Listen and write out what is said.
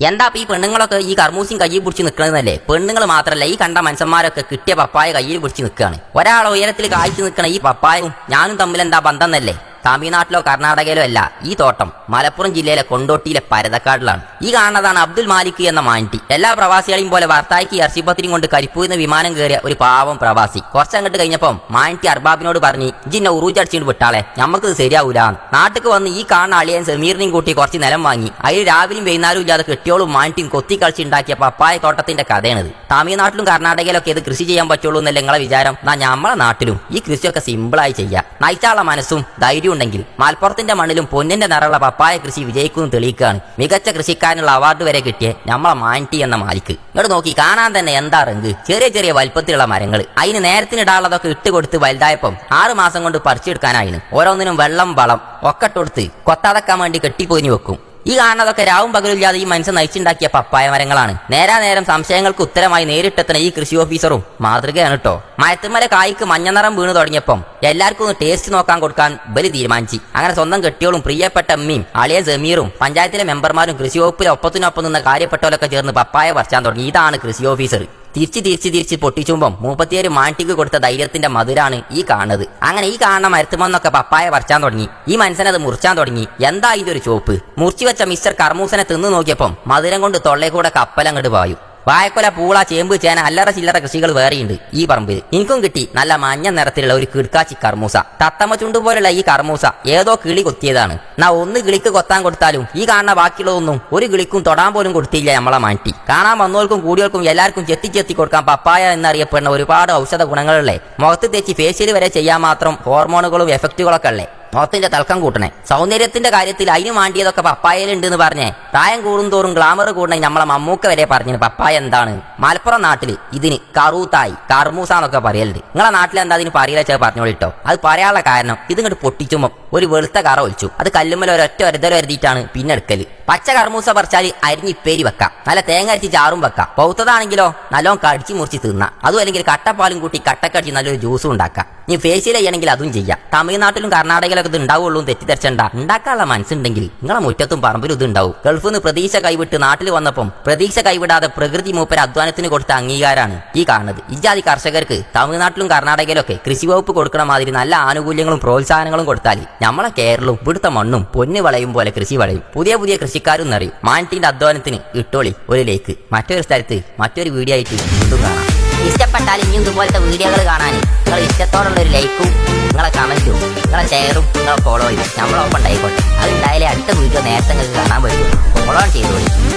എന്താ ഈ പെണ്ണുങ്ങളൊക്കെ ഈ കർമൂസിയും കയ്യിൽ പിടിച്ച് നിൽക്കണമെന്നല്ലേ? പെണ്ണുങ്ങൾ മാത്രമല്ല, ഈ കണ്ട മനുഷ്യന്മാരൊക്കെ കിട്ടിയ പപ്പായ കയ്യിൽ പിടിച്ച് നിൽക്കുകയാണ്. ഒരാൾ ഉയരത്തിൽ കായ്ച്ചു നിൽക്കണ ഈ പപ്പായവും ഞാനും തമ്മിൽ എന്താ ബന്ധം എന്നല്ലേ? തമിഴ്നാട്ടിലോ കർണാടകയിലോ അല്ല, ഈ തോട്ടം മലപ്പുറം ജില്ലയിലെ കൊണ്ടോട്ടിയിലെ പരതക്കാടിലാണ്. ഈ കാണുന്നതാണ് അബ്ദുൽ മാലിക് എന്ന മാൻറ്റി. എല്ലാ പ്രവാസികളെയും പോലെ വാർത്തായ്ക്ക് ഇറച്ചിപ്പത്തിരിയും കൊണ്ട് കരിപ്പൂരിന്ന് വിമാനം കയറിയ ഒരു പാവം പ്രവാസി. കുറച്ചങ്ങോട്ട് കഴിഞ്ഞപ്പം മാൻറ്റി അർബാബിനോട് പറഞ്ഞ് ജിന്നെ ഉറൂച്ചടിച്ചിട്ട് വിട്ടാളെ, ഞമ്മക്ക് ഇത് ശരിയാവൂല. നാട്ടിക്ക് വന്ന് ഈ കാണുന്ന അളിയൻ സമീറിനെയും കൂട്ടി കുറച്ച് നിലം വാങ്ങി അതിൽ രാവിലെയും വൈകുന്നേരവും ഇല്ലാതെ കെട്ടിയോളും മാൻറ്റിയും കൊത്തി കളിച്ചുണ്ടാക്കിയ പപ്പായ തോട്ടത്തിന്റെ കഥയാണിത്. തമിഴ്നാട്ടിലും കർണാടകയിലൊക്കെ ഇത് കൃഷി ചെയ്യാൻ പറ്റുള്ളൂ എന്നല്ല നിങ്ങളെ വിചാരം? നമ്മളെ നാട്ടിലും ഈ കൃഷിയൊക്കെ സിമ്പിളായി ചെയ്യാം. നയിച്ചാള മനസ്സും ധൈര്യം ഉണ്ടെങ്കിൽ മലപ്പുറത്തിന്റെ മണ്ണിലും പൊന്നിന്റെ നിറമുള്ള പപ്പായ കൃഷി വിജയിക്കുന്നു തെളിയിക്കുകയാണ് മികച്ച കൃഷിക്കാരനുള്ള അവാർഡ് വരെ കിട്ടിയ നമ്മളെ മാൻറ്റി എന്ന മാലിക്ക്. ഇങ്ങോട്ട് നോക്കി, കാണാൻ തന്നെ എന്താ റങ്ക്. ചെറിയ ചെറിയ വലിപ്പത്തിലുള്ള മരങ്ങൾ, അതിന് നേരത്തിനിടാനുള്ളതൊക്കെ ഇട്ട് കൊടുത്ത് വലുതായപ്പം 6 മാസം കൊണ്ട് പറിച്ചെടുക്കാനായിന്. ഓരോന്നിനും വെള്ളം വളം ഒക്കെ കൊടുത്ത് കൊത്താതക്കാൻ വേണ്ടി കെട്ടിപ്പൊതിഞ്ഞു വെക്കും. ഈ കാണുന്നതൊക്കെ രാവും പകലില്ലാതെ ഈ മനുഷ്യൻ നയിച്ചുണ്ടാക്കിയ പപ്പായ മരങ്ങളാണ്. നേരം സംശയങ്ങൾക്ക് ഉത്തരമായി നേരിട്ടെത്തുന്ന ഈ കൃഷി ഓഫീസറും മാതൃകയാണ് കേട്ടോ. മരത്തുമല കായ്ക്ക് മഞ്ഞനിറം വീണ് തുടങ്ങിയപ്പം എല്ലാവർക്കും ഒന്ന് ടേസ്റ്റ് നോക്കാൻ കൊടുക്കാൻ ബലി തീരുമാനിച്ചു. അങ്ങനെ സ്വന്തം കെട്ടിയോളും പ്രിയപ്പെട്ട അമ്മയും അളിയ ജമീറും പഞ്ചായത്തിലെ മെമ്പർമാരും കൃഷി വകുപ്പിലെ ഒപ്പത്തിനൊപ്പം നിന്ന് കാര്യപ്പെട്ടവരൊക്കെ ചേർന്ന് പപ്പായ പറിച്ചാൻ തുടങ്ങി. ഇതാണ് കൃഷി ഓഫീസർ. തിരിച്ച് പൊട്ടിച്ചുമ്പം 37 മാൻറ്റിക്ക് കൊടുത്ത ധൈര്യത്തിന്റെ മധുരാണ് ഈ കാണുന്നത്. അങ്ങനെ ഈ കാണുന്ന മരത്തുമെന്നൊക്കെ പപ്പായ പറിച്ചാൻ തുടങ്ങി. ഈ മനുഷ്യനത് മുറിച്ചാൻ തുടങ്ങി. എന്താ ഇതിന്റെ ഒരു ചോപ്പ്? മുറിച്ചു വെച്ച മിസ്റ്റർ കർമൂസനെ തിന്നു നോക്കിയപ്പം മധുരം കൊണ്ട് തൊള്ളേ കൂടെ കപ്പലങ്ങോട്ട് പായും. വായക്കൊല, പൂള, ചേമ്പ്, ചേന, അല്ലറ ചില്ലറ കൃഷികൾ വേറെയുണ്ട് ഈ പറമ്പിൽ. എനിക്കും കിട്ടി നല്ല മഞ്ഞ നിറത്തിലുള്ള ഒരു കിടക്കാച്ചി കർമൂസ. തത്തമ്മ ചുണ്ടു പോലുള്ള ഈ കർമൂസ ഏതോ കിളി കൊത്തിയതാണ്. ഒന്ന് കിളിക്ക് കൊത്താൻ കൊടുത്താലും ഈ കാണുന്ന ബാക്കിയുള്ളതൊന്നും ഒരു കിളിക്കും തൊടാൻ പോലും കൊടുത്തില്ല നമ്മളെ മാറ്റി. കാണാൻ വന്നവർക്കും കൂടിയവർക്കും എല്ലാവർക്കും ചെത്തി കൊടുക്കാൻ പപ്പായ എന്നറിയപ്പെടുന്ന ഒരുപാട് ഔഷധ ഗുണങ്ങളുള്ളേ. മുഖത്ത് തേച്ച് ഫേഷ്യൽ വരെ ചെയ്യാൻ മാത്രം ഹോർമോണുകളും എഫക്റ്റുകളൊക്കെ ഉള്ളേ. മുഖത്തിന്റെ തിളക്കം കൂട്ടണേ. സൗന്ദര്യത്തിന്റെ കാര്യത്തിൽ അതിന് വേണ്ടിയതൊക്കെ പപ്പായയിലുണ്ട് എന്ന് പറഞ്ഞേ. പ്രായം കൂടുന്തോറും ഗ്ലാമർ കൂടണേ നമ്മളെ മമ്മൂക്ക വരെ പറഞ്ഞു പപ്പായ എന്താണ്. മലപ്പുറം നാട്ടില് ഇതിന് കറൂത്തായി കർമൂസ എന്നൊക്കെ പറയലുണ്ട്. നിങ്ങളെ നാട്ടിൽ എന്താ അതിന് പറയില്ല പറഞ്ഞോളിട്ടോ. അത് പറയാനുള്ള കാരണം ഇതിങ്ങോട്ട് പൊട്ടിച്ചുമ്പോ ഒരു വെളുത്ത കറ ഒഴിച്ചു അത് കല്ലുമ്മൽ ഒരൊറ്റ ഒരുതരരുതിയിട്ടാണ് പിന്നെ എടുക്കല്. പച്ച കർമൂസ പറിച്ചാൽ അരിഞ്ഞിപ്പേരി വെക്കാം, നല്ല തേങ്ങ അരിച്ച് ചാറും വെക്കാം. പൗത്തതാണെങ്കിലോ നല്ലോണം കടിച്ചു മുറിച്ച് തിന്നാം. അതും അല്ലെങ്കിൽ കട്ടപ്പാലും കൂട്ടി കട്ടക്കടിച്ച് നല്ലൊരു ജ്യൂസും ഉണ്ടാക്കാം. ഇനി ഫേഷ്യൽ ചെയ്യണമെങ്കിൽ അതും ചെയ്യാം. തമിഴ്നാട്ടിലും കർണാടകയിലൊക്കെ ഇത് ഉണ്ടാവുള്ളൂ തെറ്റിദ്ധരിച്ചണ്ട. ഉണ്ടാക്കാനുള്ള മനസ്സുണ്ടെങ്കിൽ നിങ്ങളെ മുറ്റത്തും പറമ്പിലും ഇത് ഉണ്ടാവും. ഗൾഫിൽ നിന്ന് പ്രതീക്ഷ കൈവിട്ട് നാട്ടിൽ വന്നപ്പം പ്രതീക്ഷ കൈവിടാതെ പ്രകൃതി മൂപ്പര അധ്വാനത്തിന് കൊടുത്ത അംഗീകാരമാണ് ഈ കാണുന്നത്. ഇജാതി കർഷകർക്ക് തമിഴ്നാട്ടിലും കർണാടകയിലൊക്കെ കൃഷി വകുപ്പ് കൊടുക്കണ മാതിരി നല്ല ആനുകൂല്യങ്ങളും പ്രോത്സാഹനങ്ങളും കൊടുത്താൽ നമ്മളെ കേരളവും ഇവിടുത്തെ മണ്ണും പൊന്ന് വളയും പോലെ കൃഷി വളയും. പുതിയ കൃഷിക്കാരും നിറയും. മാൻറ്റിന്റെ അധ്വാനത്തിന് ഇട്ടോളി ഒരു ലേക്ക്. മറ്റൊരു സ്ഥലത്ത് മറ്റൊരു വീഡിയോ ആയിട്ട് വീണ്ടും കാണാം. ഇഷ്ടപ്പെട്ടാൽ ഇനി ഇതുപോലത്തെ വീഡിയോകൾ കാണാൻ നിങ്ങൾ ഇഷ്ടത്തോടുള്ള ഒരു ലൈക്കും നിങ്ങളെ കമന്റും നിങ്ങളെ ഷെയറും നിങ്ങളെ ഫോളോയും നമ്മളൊപ്പം ഉണ്ടായിക്കോട്ടെ. അതുണ്ടായാലേ അടുത്ത വീഡിയോ നേരത്തെ നിങ്ങൾക്ക് കാണാൻ പറ്റും. ഫോളോ ചെയ്തോളി.